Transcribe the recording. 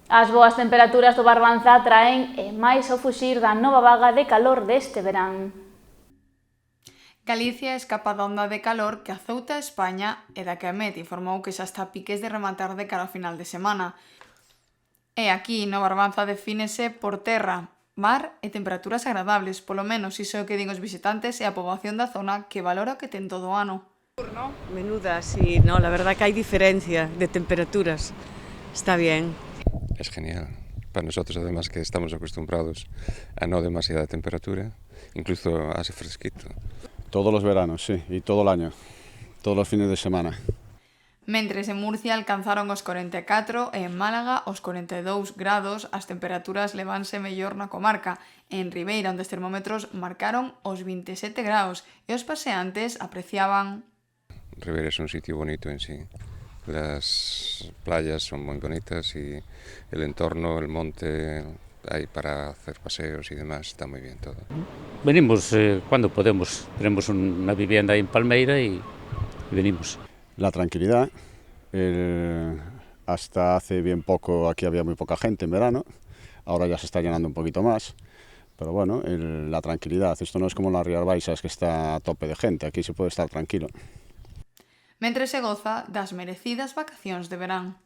As boas temperaturas do Barbanza atraen e máis ao fuxir da nova vaga de calor deste verán. Galicia escapa da onda de calor que azouta a España e da que a Met informou que xa está a piques de rematar de cara ao final de semana. E aquí no Barbanza defínese por terra, mar e temperaturas agradables, polo menos iso é o que din os visitantes e a poboación da zona que valora o que ten todo o ano. Menuda, sí, no, la verdad que hay diferencia de temperaturas. Está bien. Es genial. Para nosotros, además, que estamos acostumbrados a no demasiada temperatura, incluso hace fresquito. Todos los veranos, sí, y todo el año, todos los fines de semana. Mentres en Murcia alcanzaron os 44 e en Málaga os 42 grados, as temperaturas levanse mellor na comarca. En Ribeira, onde os termómetros marcaron os 27 graus e os paseantes apreciaban. Ribeira es un sitio bonito en sí. Las playas son muy bonitas y el entorno, el monte, hay para hacer paseos y demás, está muy bien todo. Venimos cuando podemos, tenemos una vivienda ahí en Palmeira y venimos. La tranquilidad, hasta hace bien poco aquí había muy poca gente en verano, ahora ya se está llenando un poquito más, pero bueno, la tranquilidad, esto no es como en las Rías Baixas que está a tope de gente, aquí se puede estar tranquilo. Mentre se goza das merecidas vacacións de verán.